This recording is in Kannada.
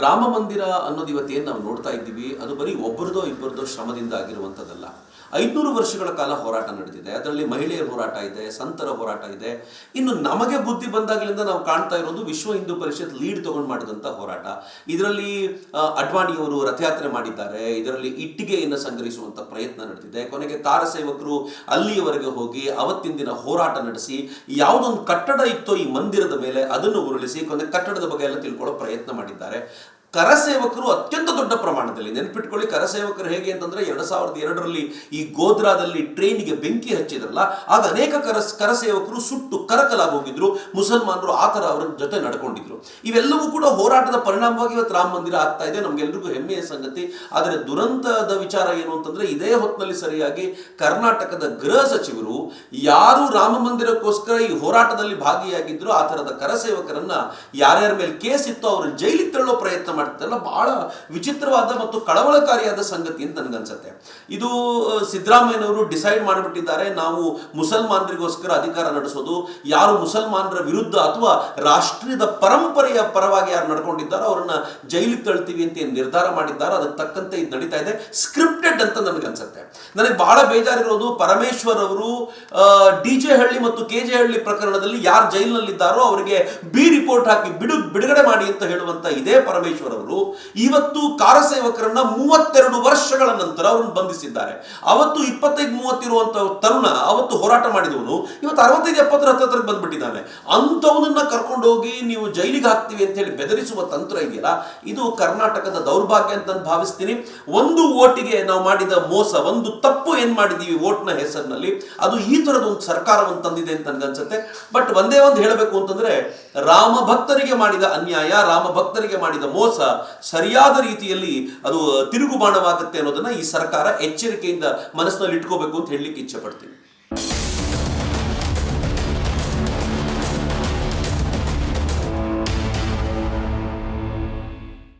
ರಾಮ ಮಂದಿರ ಅನ್ನೋದು ಇವತ್ತೇನು ನಾವು ನೋಡ್ತಾ ಇದ್ದೀವಿ ಅದು ಬರೀ ಒಬ್ಬರದೋ ಇಬ್ಬರದೋ ಶ್ರಮದಿಂದ ಆಗಿರುವಂಥದ್ದಲ್ಲ. 500 ವರ್ಷಗಳ ಕಾಲ ಹೋರಾಟ ನಡೆದಿದೆ. ಅದರಲ್ಲಿ ಮಹಿಳೆಯರ ಹೋರಾಟ ಇದೆ, ಸಂತರ ಹೋರಾಟ ಇದೆ. ಇನ್ನು ನಮಗೆ ಬುದ್ಧಿ ಬಂದಾಗಲಿಂದ ನಾವು ಕಾಣ್ತಾ ಇರೋದು ವಿಶ್ವ ಹಿಂದೂ ಪರಿಷತ್ ಲೀಡ್ ತಗೊಂಡು ಮಾಡಿದಂಥ ಹೋರಾಟ. ಇದರಲ್ಲಿ ಅಡ್ವಾಣಿಯವರು ರಥಯಾತ್ರೆ ಮಾಡಿದ್ದಾರೆ. ಇದರಲ್ಲಿ ಇಟ್ಟಿಗೆಯನ್ನು ಸಂಗ್ರಹಿಸುವಂಥ ಪ್ರಯತ್ನ ನಡೆದಿದೆ. ಕೊನೆಗೆ ಕಾರಸೇವಕರು ಅಲ್ಲಿಯವರೆಗೆ ಹೋಗಿ ಅವತ್ತಿನ ದಿನ ಹೋರಾಟ ನಡೆಸಿ ಯಾವುದೊಂದು ಕಟ್ಟಡ ಇತ್ತೋ ಈ ಮಂದಿರದ ಮೇಲೆ ಅದನ್ನು ಉರುಳಿಸಿ ಕೊನೆ ಕಟ್ಟಡದ ಬಗ್ಗೆ ಎಲ್ಲ ತಿಳ್ಕೊಳ್ಳೋ ಪ್ರಯತ್ನ ಮಾಡಿದ್ದಾರೆ. ಕರಸೇವಕರು ಅತ್ಯಂತ ದೊಡ್ಡ ಪ್ರಮಾಣದಲ್ಲಿ, ನೆನ್ಪಿಟ್ಕೊಳ್ಳಿ, ಕರಸೇವಕರು ಹೇಗೆ ಅಂತಂದ್ರೆ 2002ರಲ್ಲಿ ಈ ಗೋಧ್ರಾದಲ್ಲಿ ಟ್ರೈನಿಗೆ ಬೆಂಕಿ ಹಚ್ಚಿದ್ರಲ್ಲ, ಆಗ ಅನೇಕ ಕರಸೇವಕರು ಸುಟ್ಟು ಕರಕಲಾಗೋಗಿದ್ರು. ಮುಸಲ್ಮಾನರು ಆ ಥರ ಅವರ ಜೊತೆ ನಡ್ಕೊಂಡಿದ್ರು. ಇವೆಲ್ಲವೂ ಕೂಡ ಹೋರಾಟದ ಪರಿಣಾಮವಾಗಿ ಇವತ್ತು ರಾಮ ಮಂದಿರ ಆಗ್ತಾ ಇದೆ. ನಮ್ಗೆಲ್ರಿಗೂ ಹೆಮ್ಮೆಯ ಸಂಗತಿ. ಆದರೆ ದುರಂತದ ವಿಚಾರ ಏನು ಅಂತಂದ್ರೆ, ಇದೇ ಹೊತ್ತಿನಲ್ಲಿ ಸರಿಯಾಗಿ ಕರ್ನಾಟಕದ ಗೃಹ ಸಚಿವರು ಯಾರು ರಾಮ ಮಂದಿರಕ್ಕೋಸ್ಕರ ಈ ಹೋರಾಟದಲ್ಲಿ ಭಾಗಿಯಾಗಿದ್ರು ಆ ಥರದ ಕರಸೇವಕರನ್ನ ಯಾರ್ಯಾರ ಮೇಲೆ ಕೇಸ್ ಇತ್ತು ಅವ್ರನ್ನ ಜೈಲಿಗೆ ತಳ್ಳೋ ಪ್ರಯತ್ನ ಮಾಡ್ತಿದ್ದಲ್ಲ, ಬಹಳ ವಿಚಿತ್ರವಾದ ಮತ್ತು ಕಳವಳಕಾರಿಯಾದ ಸಂಗತಿ ಅಂತ ನನಗನ್ಸುತ್ತೆ. ಇದು ಸಿದ್ದರಾಮಯ್ಯನವರು ಡಿಸೈಡ್ ಮಾಡಿಬಿಟ್ಟಿದ್ದಾರೆ, ನಾವು ಮುಸಲ್ಮಾನರಿಗೋಸ್ಕರ ಅಧಿಕಾರ ನಡೆಸೋದು, ಯಾರು ಮುಸಲ್ಮಾನರ ವಿರುದ್ಧ ಅಥವಾ ರಾಷ್ಟ್ರೀಯದ ಪರಂಪರೆಯ ಪರವಾಗಿ ಯಾರು ನಡ್ಕೊಂಡಿದ್ದಾರೋ ಅವರನ್ನ ಜೈಲಿಗೆ ತಳ್ತೀವಿ ಅಂತ ಏನು ನಿರ್ಧಾರ ಮಾಡಿದ್ದಾರೋ ಅದಕ್ಕೆ ತಕ್ಕಂತೆ ಇದು ನಡೀತಾ ಇದೆ. ಸ್ಕ್ರಿಪ್ಟೆಡ್ ಅಂತ ನನಗನ್ಸುತ್ತೆ. ನನಗೆ ಬಹಳ ಬೇಜಾರಿರೋದು, ಪರಮೇಶ್ವರ್ ಅವರು DJ ಹಳ್ಳಿ ಮತ್ತು KJ ಹಳ್ಳಿ ಪ್ರಕರಣದಲ್ಲಿ ಯಾರು ಜೈಲಿನಲ್ಲಿದ್ದಾರೋ ಅವರಿಗೆ ಬಿ ರಿಪೋರ್ಟ್ ಹಾಕಿ ಬಿಡುಗಡೆ ಮಾಡಿ ಅಂತ ಹೇಳುವಂತ ಇದೇ ಪರಮೇಶ್ವರ್ ಅವರು ಇವತ್ತು ಕಾರಸೇವಕರನ್ನ 32 ವರ್ಷಗಳ ನಂತರ ಅವ್ರನ್ನ ಬಂಧಿಸಿದ್ದಾರೆ. ಅವತ್ತು 25-30 ಇರುವಂತ ತರುಣ ಅವತ್ತು ಹೋರಾಟ ಮಾಡಿದವನು ಇವತ್ತು 65-70 ಹತ್ತತ್ರಕ್ಕೆ ಬಂದ್ಬಿಟ್ಟಿದ್ದಾನೆ. ಅಂಥವನನ್ನ ಕರ್ಕೊಂಡು ಹೋಗಿ ನೀವು ಜೈಲಿಗೆ ಹಾಕ್ತೀವಿ ಅಂತ ಹೇಳಿ ಬೆದರಿಸುವ ತಂತ್ರ ಇದೆಯಲ್ಲ, ಇದು ಕರ್ನಾಟಕದ ದೌರ್ಭಾಗ್ಯ ಅಂತ ನಾನು ಭಾವಿಸ್ತೀನಿ. ಒಂದು ಓಟಿಗೆ ನಾವು ಮಾಡಿದ ಮೋಸ, ಒಂದು ತಪ್ಪು ಏನ್ ಮಾಡಿದೀವಿ ಓಟ್ನ ಹೆಸರಿನಲ್ಲಿ, ಅದು ಈ ತರದ ಒಂದು ಸರ್ಕಾರವನ್ನು ತಂದಿದೆ ಅಂತ ನನ್ಗನ್ಸುತ್ತೆ. ಬಟ್ ಒಂದೇ ಒಂದು ಹೇಳಬೇಕು ಅಂತಂದ್ರೆ, ರಾಮ ಭಕ್ತರಿಗೆ ಮಾಡಿದ ಅನ್ಯಾಯ, ರಾಮ ಭಕ್ತರಿಗೆ ಮಾಡಿದ ಮೋಸ ಸರಿಯಾದ ರೀತಿಯಲ್ಲಿ ಅದು ತಿರುಗುಬಾಣವಾಗುತ್ತೆ ಅನ್ನೋದನ್ನ ಈ ಸರ್ಕಾರ ಎಚ್ಚರಿಕೆಯಿಂದ ಮನಸ್ಸಿನಲ್ಲಿ ಇಟ್ಕೋಬೇಕು ಅಂತ ಹೇಳಲಿಕ್ಕೆ ಇಚ್ಛೆ ಪಡ್ತೀನಿ.